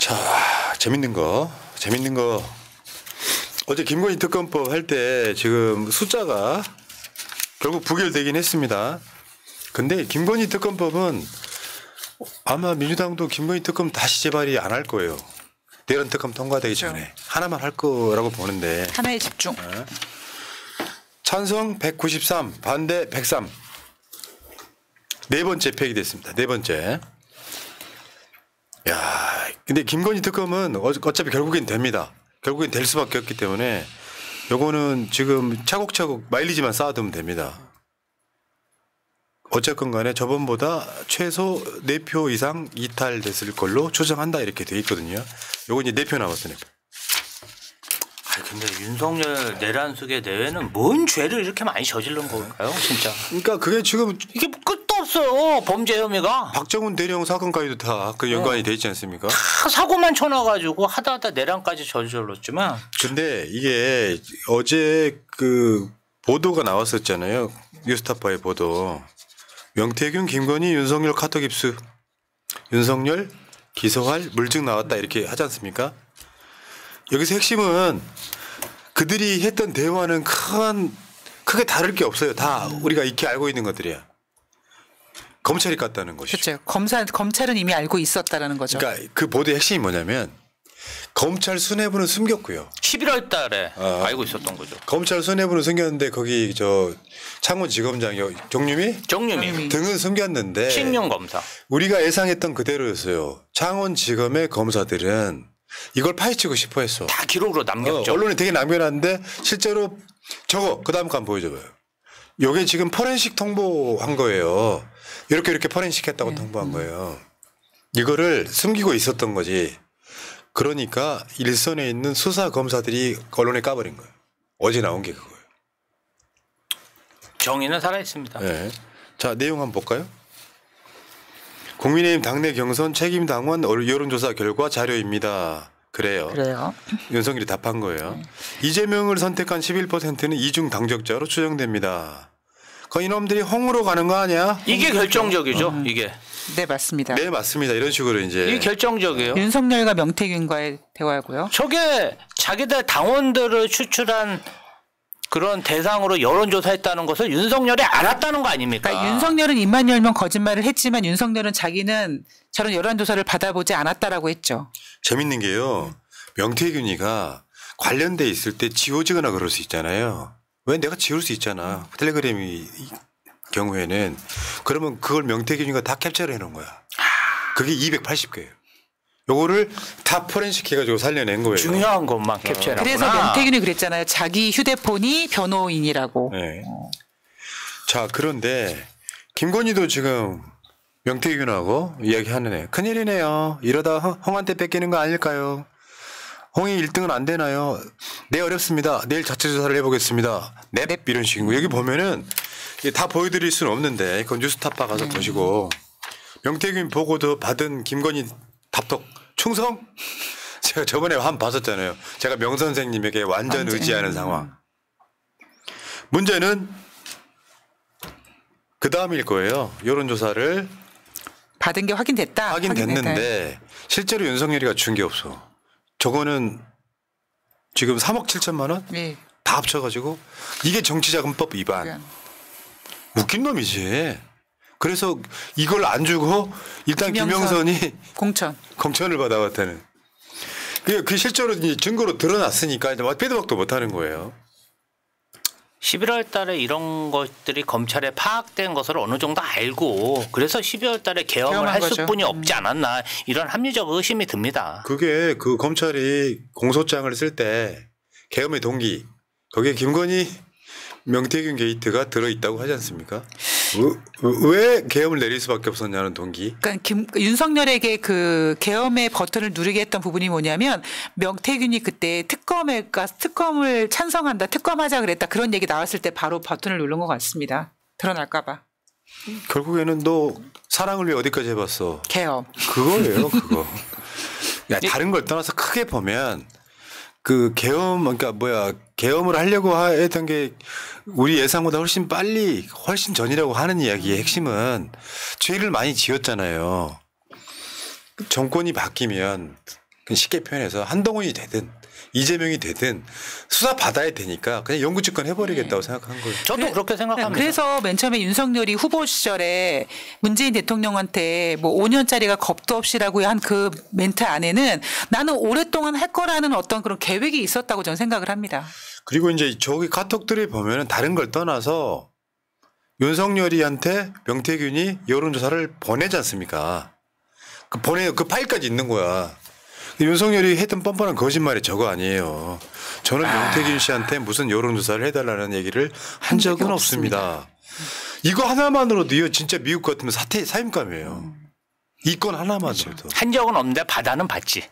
자, 재밌는 거. 어제 김건희 특검법 할 때 지금 숫자가 결국 부결되긴 했습니다. 근데 김건희 특검법은 아마 민주당도 김건희 특검 다시 재발의 안 할 거예요. 내란 특검 통과되기 전에 하나만 할 거라고 보는데. 하나에 집중. 찬성 193, 반대 103. 네 번째 폐기됐습니다. 네 번째. 야, 근데 김건희 특검은 어차피 결국엔 됩니다. 결국엔 될 수밖에 없기 때문에 요거는 지금 차곡차곡 마일리지만 쌓아두면 됩니다. 어쨌건 간에 저번보다 최소 4표 이상 이탈됐을 걸로 추정한다 이렇게 돼 있거든요. 요거 이제 4표 남았으니까. 아니 근데 윤석열 내란 속의 내외는 뭔 죄를 이렇게 많이 저지른 걸까요, 진짜? 그러니까 그게 지금 이게 끝도 없어요, 범죄 혐의가. 박정훈 대령 사건까지도 다 그 연관이 돼 있지 않습니까? 다 사고만 쳐놔가지고 하다 내란까지 저질렀지만. 근데 이게 어제 그 보도가 나왔었잖아요. 뉴스타파의 보도. 명태균, 김건희, 윤석열 카톡 입수. 윤석열 기소할 물증 나왔다 이렇게 하지 않습니까? 여기서 핵심은 그들이 했던 대화는 크게 다를 게 없어요. 다 우리가 익히 알고 있는 것들이야. 검찰이 깠다는 것이죠. 그렇죠. 검찰은 이미 알고 있었다라는 거죠. 그러니까 그 보도의 핵심이 뭐냐면 검찰 수뇌부는 숨겼고요. 11월 달에 알고 있었던 거죠. 검찰 수뇌부는 숨겼는데 거기 저 창원지검장 정유미 등은 숨겼는데 신용 검사. 우리가 예상했던 그대로였어요. 창원지검의 검사들은 이걸 파헤치고 싶어 했어. 다 기록으로 남겼죠. 언론에 되게 남겨놨는데 실제로 그 다음 거 한번 보여줘봐요. 이게 지금 포렌식 통보한 거예요. 이렇게 포렌식 했다고 통보한 거예요. 이거를 숨기고 있었던 거지. 그러니까 일선에 있는 수사 검사들이 언론에 까버린 거예요. 어제 나온 게 그거예요. 정의는 살아있습니다. 네. 자, 내용 한번 볼까요? 국민의힘 당내 경선 책임 당원 여론조사 결과 자료입니다. 그래요. 윤석열이 답한 거예요. 이재명을 선택한 11%는 이중 당적자로 추정됩니다. 이놈들이 홍으로 가는 거 아니야? 이게 결정적이죠. 이게. 네, 맞습니다. 네, 맞습니다. 이런 식으로 이제. 이게 결정적이에요. 윤석열과 명태균과의 대화고요. 저게 자기들 당원들을 추출한 그런 대상으로 여론조사했다는 것을 윤석열이 알았다는 거 아닙니까? 그러니까 윤석열은 입만 열면 거짓말을 했지만 윤석열은 자기는 저런 여론조사를 받아보지 않았다라고 했죠. 재밌는 게요. 명태균이가 관련돼 있을 때 지워지거나 그럴 수 있잖아요. 왜 내가 지울 수 있잖아. 텔레그램이 경우에는. 그러면 그걸 명태균이가 다 캡처를 해놓은 거야. 그게 280개예요. 요거를 다 포렌식 해가지고 살려낸 거예요. 중요한 것만 캡처해놨구나. 그래서 명태균이 그랬잖아요. 자기 휴대폰이 변호인이라고. 네. 자, 그런데 김건희도 지금 명태균하고 이야기하는 애. 큰일이네요. 이러다 홍한테 뺏기는 거 아닐까요? 홍이 1등은 안 되나요? 네, 어렵습니다. 내일 자체 조사를 해보겠습니다. 넵 이런 식인 거. 여기 보면은 다 보여드릴 수는 없는데 그건 뉴스타파 가서 보시고 명태균 보고도 받은 김건희 답독 충성? 제가 저번에 한 번 봤었잖아요. 제가 명 선생님에게 완전 의지하는 상황. 문제는 그 다음일 거예요. 여론조사를 받은 게 확인됐다. 확인됐는데 실제로 윤석열이가 준 게 없어. 저거는 지금 3억 7천만 원? 네. 다 합쳐가지고 이게 정치자금법 위반. 웃긴 놈이지. 그래서 이걸 안 주고 일단 김영선이 공천을 받아왔다는. 그 실제로 이제 증거로 드러났으니까 이제 빼도 박도 못하는 거예요. 11월 달에 이런 것들이 검찰에 파악된 것을 어느 정도 알고 그래서 12월 달에 개엄을 할 수뿐이 없지 않았나 이런 합리적 의심이 듭니다. 그게 그 검찰이 공소장을 쓸 때 개엄의 동기 거기에 김건희 명태균 게이트가 들어있다고 하지 않습니까? 왜 계엄을 내릴 수밖에 없었냐는 동기. 그러니까 윤석열에게 그 계엄의 버튼을 누르게 했던 부분이 뭐냐면 명태균이 그때 특검을 찬성한다, 특검하자 그랬다 그런 얘기 나왔을 때 바로 버튼을 누른 것 같습니다. 드러날까 봐. 결국에는 너 사랑을 위해 어디까지 해봤어? 계엄. 그거예요, 그거. 야, 다른 걸 떠나서 크게 보면 그 계엄을 하려고 했던 게 우리 예상보다 훨씬 빨리, 훨씬 전이라고 하는 이야기의 핵심은 죄를 많이 지었잖아요. 정권이 바뀌면 쉽게 표현해서 한동훈이 되든 이재명이 되든 수사 받아야 되니까 그냥 영구집권 해버리겠다고 생각한 거예요. 저도 그렇게 생각합니다. 그래서 맨 처음에 윤석열이 후보 시절에 문재인 대통령한테 뭐 5년짜리가 겁도 없이라고 한 그 멘트 안에는 나는 오랫동안 할 거라는 어떤 그런 계획이 있었다고 저는 생각을 합니다. 그리고 이제 저기 카톡들이 보면은 다른 걸 떠나서 윤석열이한테 명태균이 여론조사를 보내지 않습니까? 그 파일까지 있는 거야. 윤석열이 했던 뻔뻔한 거짓말이 저거 아니에요. 저는 명태균 씨한테 무슨 여론조사를 해달라는 얘기를 한 적은 없습니다. 이거 하나만으로도요, 진짜 미국 같으면 사임감이에요. 이 건 하나만으로도. 한 적은 없는데 받아는 받지.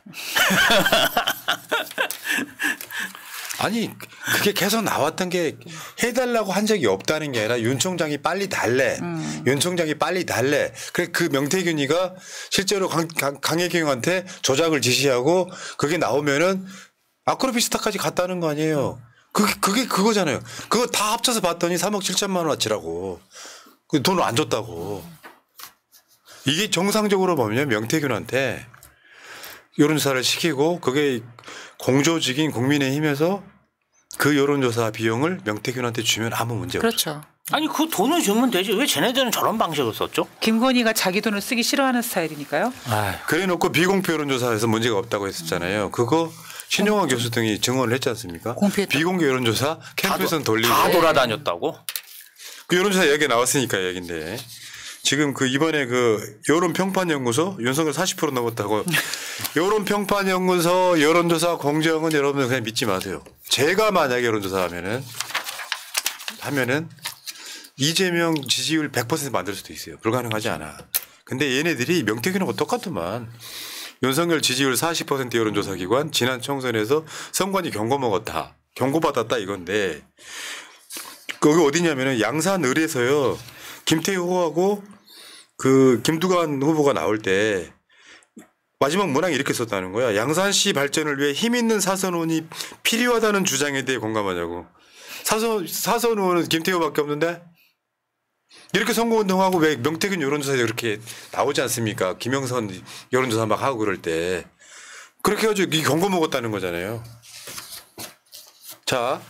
아니 그게 계속 나왔던 게 해달라고 한 적이 없다는 게 아니라 윤 총장이 빨리 달래. 윤 총장이 빨리 달래. 그래 그 명태균이가 실제로 강혜경한테 조작을 지시하고 그게 나오면은 아크로비스타까지 갔다는 거 아니에요. 그게 그거잖아요. 그거 다 합쳐서 봤더니 3억 7천만 원어치라고. 그 돈을 안 줬다고. 이게 정상적으로 보면 명태균한테 여론조사를 시키고 그게 공조직인 국민의힘에서 그 여론조사 비용을 명태균한테 주면 아무 문제 없죠. 그렇죠. 아니 그 돈을 주면 되지. 왜 쟤네들은 저런 방식을 썼죠? 김건희가 자기 돈을 쓰기 싫어하는 스타일이니까요. 그래놓고 비공표 여론조사에서 문제가 없다고 했었잖아요. 그거 신용환 교수 등이 증언을 했지 않습니까? 비공개 여론조사 캠프에서는 돌리고 다 돌아다녔다고? 그 여론조사 얘기 나왔으니까 얘긴데 지금 그 이번에 그 여론평판연구소 윤석열 40% 넘었다고 여론평판연구소 여론조사 공정은 여러분 그냥 믿지 마세요. 제가 만약에 여론조사 하면은 이재명 지지율 100% 만들 수도 있어요. 불가능하지 않아. 근데 얘네들이 명태균하고 똑같더만. 윤석열 지지율 40% 여론조사 기관 지난 총선에서 선관위 경고 먹었다. 경고받았다 이건데 거기 어디냐면은 양산을에서요. 김태희 후보하고 그 김두관 후보가 나올 때 마지막 문항이 이렇게 썼다는 거야. 양산시 발전을 위해 힘 있는 사선 의원이 필요하다는 주장에 대해 공감하냐고. 사선 의원은 김태희 후보밖에 없는데 이렇게 선거운동하고 왜 명태균 여론조사에 그렇게 나오지 않습니까? 김영선 여론조사 막 하고 그럴 때. 그렇게 해가지고 이 경고 먹었다는 거잖아요. 자.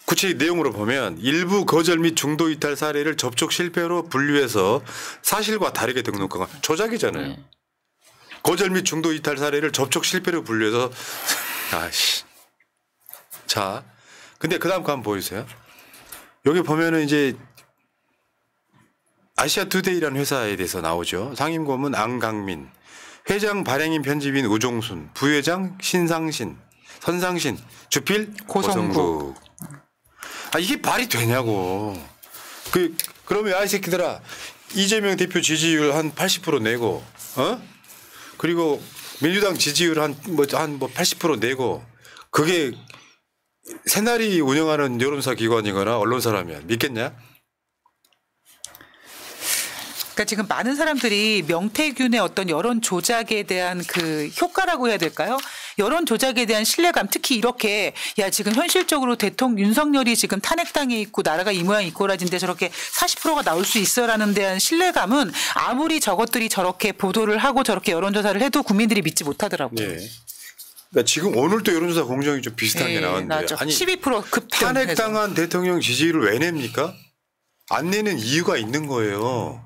구체 내용으로 보면 일부 거절 및 중도 이탈 사례를 접촉 실패로 분류해서 사실과 다르게 등록하고 조작이잖아요. 거절 및 중도 이탈 사례를 접촉 실패로 분류해서 아씨. 자, 근데 그다음 거 한번 보여주세요. 여기 보면은 이제 아시아투데이라는 회사에 대해서 나오죠. 상임고문 안강민, 회장 발행인 편집인 우종순, 부회장 신상신, 선상신, 주필 고성국. 아 이게 말이 되냐고. 그러면 야 이 새끼들아 이재명 대표 지지율 한 80% 내고 그리고 민주당 지지율 한 80% 내고 그게 새날이 운영하는 여론조사 기관이거나 언론사라면 믿겠냐? 그러니까 지금 많은 사람들이 명태균의 어떤 여론 조작에 대한 그 효과라고 해야 될까요? 여론 조작에 대한 신뢰감, 특히 이렇게 야 지금 현실적으로 대통령 윤석열이 지금 탄핵당해 있고 나라가 이 모양 이 꼴아진데 저렇게 40%가 나올 수 있어라는 데한 신뢰감은 아무리 저것들이 저렇게 보도를 하고 저렇게 여론조사를 해도 국민들이 믿지 못하더라고요. 네. 그러니까 지금 오늘도 여론조사 공정이 좀 비슷한 게 나왔는데 아니 12% 급등. 탄핵당한 대통령 지지율을 왜 냅니까? 안 내는 이유가 있는 거예요.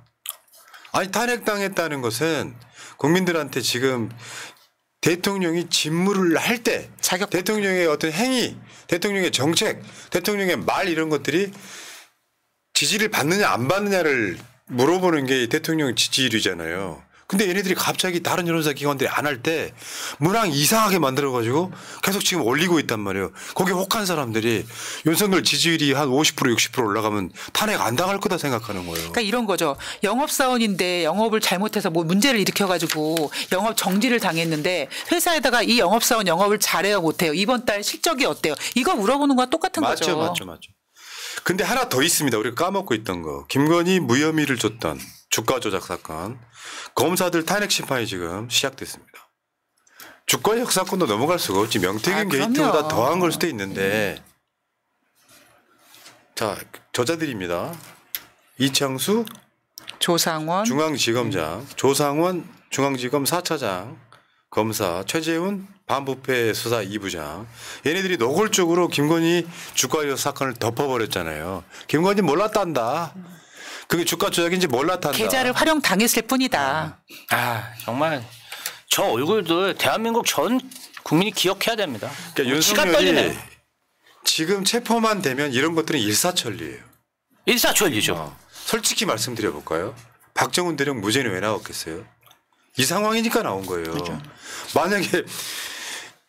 아니 탄핵당했다는 것은 국민들한테 지금 대통령이 직무를 할 때 대통령의 어떤 행위, 대통령의 정책, 대통령의 말 이런 것들이 지지를 받느냐 안 받느냐를 물어보는 게 대통령 지지율이잖아요. 근데 얘네들이 갑자기 다른 여론조사 기관들이 안 할 때 문항 이상하게 만들어가지고 계속 지금 올리고 있단 말이에요. 거기에 혹한 사람들이 윤석열 지지율이 한 50% 60% 올라가면 탄핵 안 당할 거다 생각하는 거예요. 그러니까 이런 거죠. 영업사원인데 영업을 잘못해서 뭐 문제를 일으켜가지고 영업 정지를 당했는데 회사에다가 이 영업사원 영업을 잘해요 못해요. 이번 달 실적이 어때요? 이거 물어보는 거와 똑같은 거죠. 맞죠. 근데 하나 더 있습니다. 우리가 까먹고 있던 거. 김건희 무혐의를 줬던 주가 조작 사건. 검사들 탄핵 심판이 지금 시작됐습니다. 주가 조작 사건도 넘어갈 수가 없지. 명태균 게이트보다 더한 걸 수도 있는데. 자, 저자들입니다. 이창수 조상원 중앙지검장, 조상원 중앙지검 4차장, 검사 최재훈 반부패 수사 2부장 얘네들이 노골적으로 김건희 주가 조작 사건을 덮어버렸잖아요. 김건희 몰랐단다. 그게 주가 조작인지 몰랐단다. 계좌를 활용당했을 뿐이다. 정말 저 얼굴들 대한민국 전 국민이 기억해야 됩니다. 그러니까 시간 떨리네. 윤석열이 지금 체포만 되면 이런 것들은 일사천리예요. 일사천리죠. 솔직히 말씀드려 볼까요? 박정훈 대령 무죄는 왜 나왔겠어요? 이 상황이니까 나온 거예요. 그렇죠. 만약에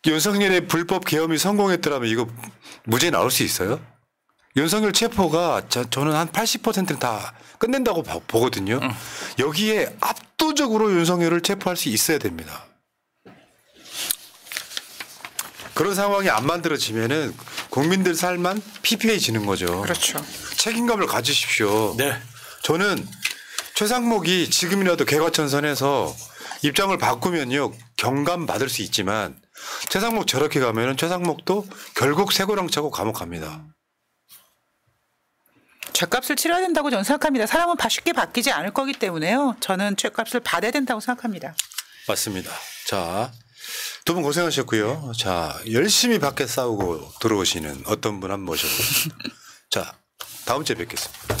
윤석열의 불법 계엄이 성공했더라면 이거 무죄 나올 수 있어요? 윤석열 체포가 저는 한 80%는 다 끝낸다고 보거든요. 여기에 압도적으로 윤석열을 체포할 수 있어야 됩니다. 그런 상황이 안 만들어지면은 국민들 삶만 피폐해지는 거죠. 그렇죠. 책임감을 가지십시오. 네. 저는 최상목이 지금이라도 개과천선해서 입장을 바꾸면요 경감 받을 수 있지만 최상목 저렇게 가면은 최상목도 결국 쇠고랑 차고 감옥 갑니다. 죄값을 치러야 된다고 저는 생각합니다. 사람은 쉽게 바뀌지 않을 거기 때문에요. 저는 죄값을 받아야 된다고 생각합니다. 맞습니다. 자, 두 분 고생하셨고요. 자, 열심히 밖에 싸우고 들어오시는 어떤 분 한번 모셔보겠습니다. 자, 다음 주에 뵙겠습니다.